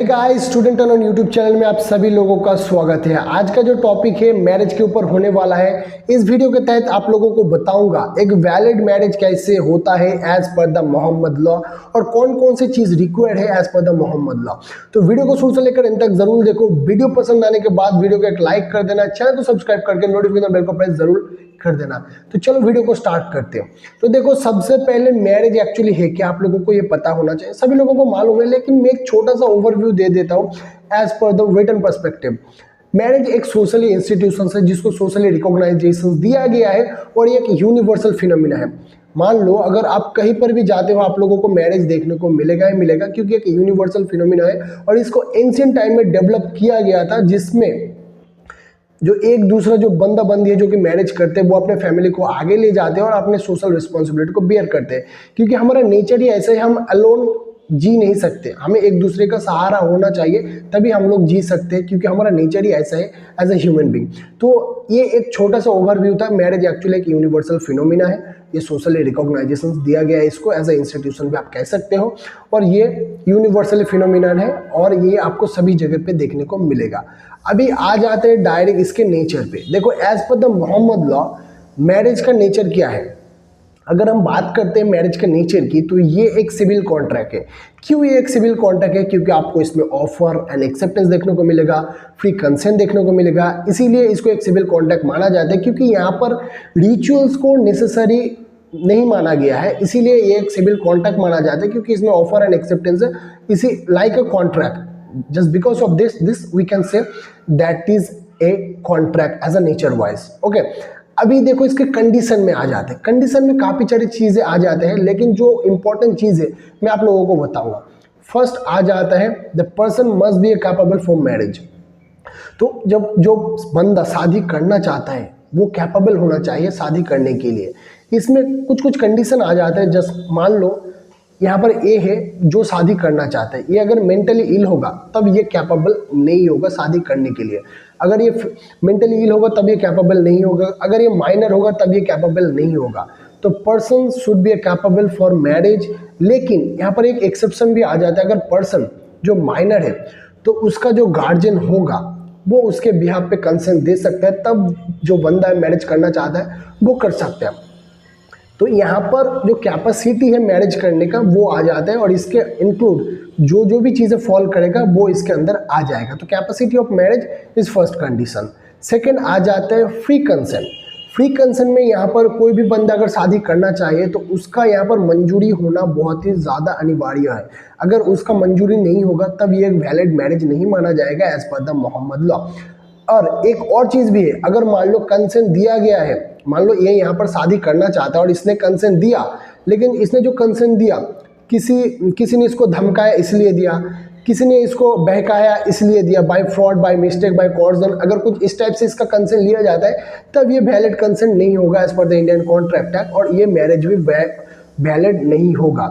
Guys, student on YouTube channel में आप सभी लोगों का स्वागत है। आज का जो टॉपिक है मैरिज के ऊपर होने वाला है। इस वीडियो के तहत आप लोगों को बताऊंगा एक वैलिड मैरिज कैसे होता है as per the Mohammad law और कौन कौन सी चीज रिक्वायर्ड है as per the Mohammad law. तो वीडियो को शुरू से लेकर अंत तक जरूर देखो। वीडियो पसंद आने के बाद वीडियो को एक लाइक कर देना, चैनल को सब्सक्राइब करके नोटिफिकेशन बेल को प्रेस जरूर कर देना। तो चलो वीडियो को स्टार्ट करते हैं। तो देखो, सबसे पहले मैरिज एक्चुअली है क्या, आप लोगों को ये पता होना चाहिए। सभी लोगों को मालूम है, लेकिन मैं एक छोटा सा ओवरव्यू दे देता हूँ as per the written perspective. Marriage एक सोशली इंस्टीट्यूशन है जिसको सोशली रिकॉग्नाइजेशन दिया गया है और ये एक यूनिवर्सल फिनोमिना है। मान लो अगर आप कहीं पर भी जाते हो आप लोगों को मैरिज देखने को मिलेगा ही मिलेगा, क्योंकि एक यूनिवर्सल फिनोमिना है और इसको एंशिएंट टाइम में डेवलप किया गया था, जिसमें जो एक दूसरा जो बंदा बंदी है जो कि मैरिज करते हैं वो अपने फैमिली को आगे ले जाते हैं और अपने सोशल रिस्पॉन्सिबिलिटी को बेयर करते हैं। क्योंकि हमारा नेचर ही ऐसा है, हम अलोन जी नहीं सकते, हमें एक दूसरे का सहारा होना चाहिए, तभी हम लोग जी सकते हैं, क्योंकि हमारा नेचर ही ऐसा है एज ए ह्यूमन बीइंग। तो ये एक छोटा सा ओवरव्यू था। मैरिज एक्चुअली एक यूनिवर्सल फिनोमिना है, ये सोशली रिकॉग्नाइजेशन दिया गया है इसको, एज ए इंस्टीट्यूशन भी आप कह सकते हो, और ये यूनिवर्सल फिनोमिना है और ये आपको सभी जगह पे देखने को मिलेगा। अभी आ जाते हैं डायरेक्ट इसके नेचर पे। देखो, as per the Mohammad law marriage का नेचर क्या है। अगर हम बात करते हैं मैरिज के नेचर की, तो ये एक सिविल कॉन्ट्रैक्ट है। क्यों ये एक सिविल कॉन्ट्रैक्ट है? क्योंकि आपको इसमें ऑफर एंड एक्सेप्टेंस देखने को मिलेगा, फ्री कंसेंट देखने को मिलेगा, इसीलिए इसको एक सिविल कॉन्ट्रैक्ट माना जाता है। क्योंकि यहाँ पर रिचुअल्स को नेसेसरी नहीं माना गया है, इसीलिए ये एक सिविल कॉन्ट्रैक्ट माना जाता है, क्योंकि इसमें ऑफर एंड एक्सेप्टेंस है, इसी like a contract. just because of this we can say that is a contract as a nature wise. okay, अभी देखो इसके कंडीशन में आ जाते हैं। कंडीशन में काफी सारी चीजें आ जाते हैं, लेकिन जो इंपॉर्टेंट चीज है मैं आप लोगों को बताऊंगा। फर्स्ट आ जाता है the person must be capable for marriage. तो जब जो बंदा शादी करना चाहता है वो कैपेबल होना चाहिए शादी करने के लिए। इसमें कुछ कुछ कंडीशन आ जाते हैं। जस्ट मान लो यहाँ पर ए है जो शादी करना चाहता है, ये अगर मेंटली इल होगा तब ये कैपेबल नहीं होगा शादी करने के लिए। अगर ये मेंटली इल होगा तब ये कैपेबल नहीं होगा। अगर ये माइनर होगा तब ये कैपेबल नहीं होगा। तो person should be capable for marriage. लेकिन यहाँ पर एक एक्सेप्शन भी आ जाता है। अगर पर्सन जो माइनर है तो उसका जो गार्जियन होगा वो उसके बिहाफ पे कंसेंट दे सकता है, तब जो बंदा मैरिज करना चाहता है वो कर सकता है। तो यहाँ पर जो कैपेसिटी है मैरिज करने का वो आ जाता है और इसके इंक्लूड जो जो भी चीज़ें फॉल करेगा वो इसके अंदर आ जाएगा। तो capacity of marriage is first condition. Second आ जाता है फ्री कंसेंट। फ्री कंसेंट में यहाँ पर कोई भी बंदा अगर शादी करना चाहिए तो उसका यहाँ पर मंजूरी होना बहुत ही ज़्यादा अनिवार्य है। अगर उसका मंजूरी नहीं होगा तब ये एक वैलिड मैरिज नहीं माना जाएगा as per the Mohammad law. और एक और चीज़ भी है, अगर मान लो कंसेंट दिया गया है, मान लो ये यहाँ पर शादी करना चाहता है और इसने कंसेंट दिया, लेकिन इसने जो कंसेंट दिया किसी ने इसको धमकाया इसलिए दिया, किसी ने इसको बहकाया इसलिए दिया, by fraud, by mistake, by coercion, अगर कुछ इस टाइप से इसका कंसेंट लिया जाता है तब ये वैलिड कंसेंट नहीं होगा as per the Indian contract act, और ये मैरिज भी वैलिड नहीं होगा।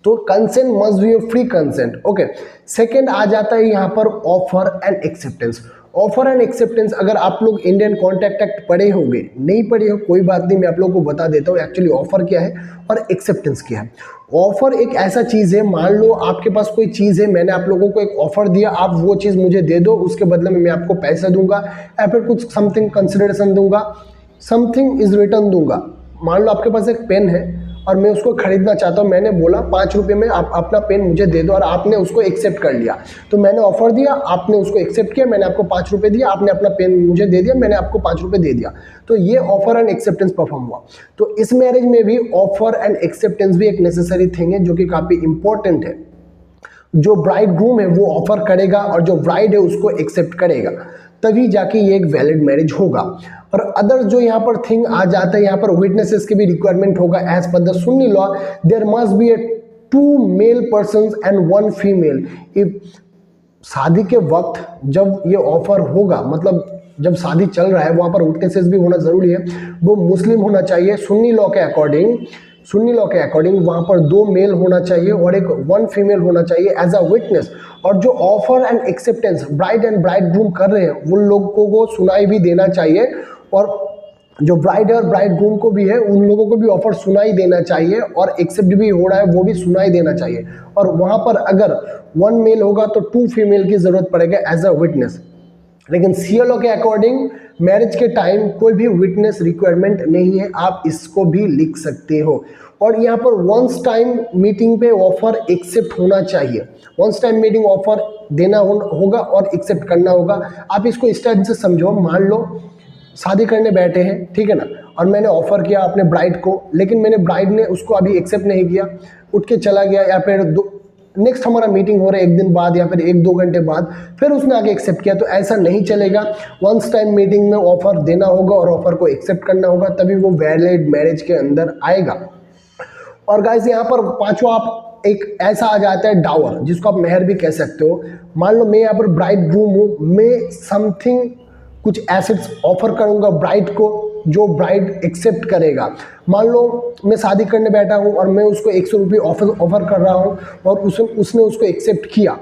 तो consent must be free consent. Okay, second आ जाता है यहाँ पर offer and acceptance. Offer and acceptance, अगर आप लोग इंडियन कॉन्ट्रैक्ट एक्ट पढ़े होंगे, नहीं पढ़े हो कोई बात नहीं, मैं आप लोगों को बता देता हूँ एक्चुअली ऑफर क्या है और एक्सेप्टेंस क्या है। ऑफर एक ऐसा चीज़ है, मान लो आपके पास कोई चीज़ है, मैंने आप लोगों को एक ऑफर दिया, आप वो चीज़ मुझे दे दो, उसके बदले में मैं आपको पैसा दूंगा या फिर कुछ समथिंग कंसिडरेशन दूंगा, समथिंग इज रिटर्न दूंगा। मान लो आपके पास एक पेन है और मैं उसको खरीदना चाहता हूँ, मैंने बोला 5 रुपये में आप अपना पेन मुझे दे दो, और आपने उसको एक्सेप्ट कर लिया। तो मैंने ऑफर दिया, आपने उसको एक्सेप्ट किया, मैंने आपको 5 रुपये दिया, आपने अपना पेन मुझे दे दिया, मैंने आपको 5 रुपये दे दिया। तो ये ऑफर एंड एक्सेप्टेंस परफॉर्म हुआ। तो इस मैरिज में भी ऑफर एंड एक्सेप्टेंस भी एक नेसेसरी थिंग है जो कि काफ़ी इंपॉर्टेंट है। जो ब्राइड ग्रूम है वो ऑफर करेगा और जो ब्राइड है उसको एक्सेप्ट करेगा, तभी जाके ये एक वैलिड मैरिज होगा। और अदर जो यहाँ पर थिंग आ जाता है, यहाँ पर विटनेसेस की भी रिक्वायरमेंट होगा। As per the Sunni law there must be a 2 male persons and 1 female. If शादी के वक्त जब ये ऑफर होगा, मतलब जब शादी चल रहा है, वहाँ पर विटनेसेस भी होना जरूरी है। वो मुस्लिम होना चाहिए सुन्नी लॉ के अकॉर्डिंग वहाँ पर 2 मेल होना चाहिए और एक 1 फीमेल होना चाहिए एज अ विटनेस। और जो offer and acceptance bride and bride groom कर रहे हैं उन लोगों को सुनाई भी देना चाहिए और जो ब्राइड है और ब्राइड ग्रूम को भी है, उन लोगों को भी ऑफर सुनाई देना चाहिए और एक्सेप्ट भी हो रहा है वो भी सुनाई देना चाहिए। और वहां पर अगर 1 मेल होगा तो 2 फीमेल की जरूरत पड़ेगा एज अ विटनेस। लेकिन सीएलओ के अकॉर्डिंग मैरिज के टाइम कोई भी विटनेस रिक्वायरमेंट नहीं है, आप इसको भी लिख सकते हो। और यहाँ पर वंस टाइम मीटिंग पे ऑफर एक्सेप्ट होना चाहिए, वंस टाइम मीटिंग ऑफर देना होगा और एक्सेप्ट करना होगा। आप इसको इस टाइप से समझो, मान लो शादी करने बैठे हैं, ठीक है ना, और मैंने ऑफर किया अपने ब्राइड को, लेकिन मैंने ब्राइड ने उसको अभी एक्सेप्ट नहीं किया, उठ के चला गया, या फिर नेक्स्ट हमारा मीटिंग हो रहा है 1 दिन बाद या फिर 1-2 घंटे बाद, फिर उसने आगे एक्सेप्ट किया, तो ऐसा नहीं चलेगा। वंस टाइम मीटिंग में ऑफर देना होगा और ऑफर को एक्सेप्ट करना होगा, तभी वो वैलिड मैरिज के अंदर आएगा। और गाइस यहाँ पर पांचवा आप एक ऐसा आ जाता है डावर, जिसको आप मेहर भी कह सकते हो। मान लो मैं यहाँ पर ब्राइड ग्रूम हूँ, मैं समथिंग कुछ एसेट्स ऑफर करूंगा ब्राइड को, जो ब्राइड एक्सेप्ट करेगा। मान लो मैं शादी करने बैठा हूं और मैं उसको 100 रुपये ऑफर कर रहा हूं और उसने उसको एक्सेप्ट किया,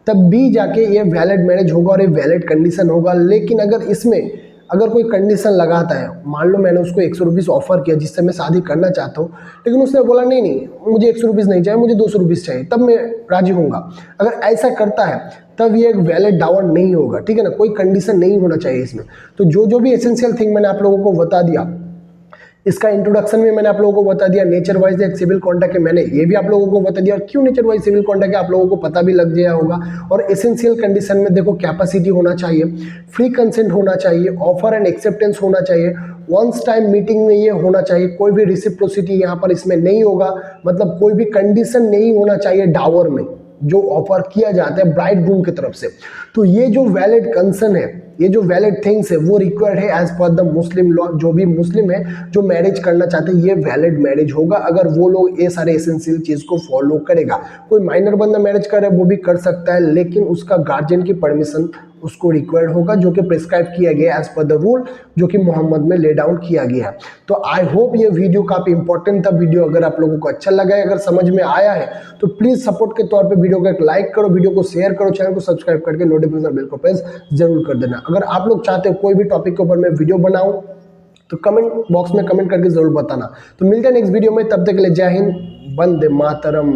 तब भी जाके ये वैलिड मैरिज होगा और ये वैलिड कंडीशन होगा। लेकिन अगर इसमें अगर कोई कंडीशन लगाता है, मान लो मैंने उसको 100 रुपीज़ ऑफर किया जिससे मैं शादी करना चाहता हूँ, लेकिन उसने बोला नहीं नहीं मुझे 100 रुपीज़ नहीं चाहिए, मुझे 200 रुपीज़ चाहिए, तब मैं राजी होऊंगा। अगर ऐसा करता है तब ये एक वैलिड डावर नहीं होगा, ठीक है ना, कोई कंडीशन नहीं होना चाहिए इसमें। तो जो भी एसेंशियल थिंग मैंने आप लोगों को बता दिया, इसका इंट्रोडक्शन में मैंने आप लोगों को बता दिया, नेचर वाइज एक सिविल कॉन्ट्रैक्ट है, मैंने ये भी आप लोगों को बता दिया, और क्यों नेचर वाइज सिविल कॉन्ट्रैक्ट है आप लोगों को पता भी लग गया होगा। और एसेंशियल कंडीशन में देखो, कैपेसिटी होना चाहिए, फ्री कंसेंट होना चाहिए, ऑफर एंड एक्सेप्टेंस होना चाहिए, वंस टाइम मीटिंग में ये होना चाहिए, कोई भी रिसिप्रोसिटी यहाँ पर इसमें नहीं होगा, मतलब कोई भी कंडीशन नहीं होना चाहिए डावर में जो ऑफर किया जाता है ब्राइड ग्रूम की तरफ से। तो ये जो वैलिड कंसर्न है, ये जो वैलिड थिंग्स है, वो रिक्वायर्ड है as per the Muslim law. जो भी मुस्लिम है जो मैरिज करना चाहते हैं, ये वैलिड मैरिज होगा अगर वो लोग ये सारे एसेंशियल चीज को फॉलो करेगा। कोई माइनर बंदा मैरिज करे वो भी कर सकता है, लेकिन उसका गार्जियन की परमिशन उसको रिक्वायर्ड होगा, जो कि प्रिस्क्राइब किया गया एज पर द रूल, जो कि मोहम्मद में ले डाउन किया गया है। तो आई होप ये वीडियो काफी इंपॉर्टेंट था। वीडियो अगर आप लोगों को अच्छा लगा है, अगर समझ में आया है, तो प्लीज सपोर्ट के तौर पे वीडियो को एक लाइक करो, वीडियो को शेयर करो, चैनल को सब्सक्राइब करके नोटिफिकेशन बेल को प्रेस जरूर कर देना। अगर आप लोग चाहते हो कोई भी टॉपिक के ऊपर मैं वीडियो बनाऊं तो कमेंट बॉक्स में कमेंट करके जरूर बताना। तो मिलते हैं नेक्स्ट वीडियो में, तब तक के लिए जय हिंद, वंदे मातरम।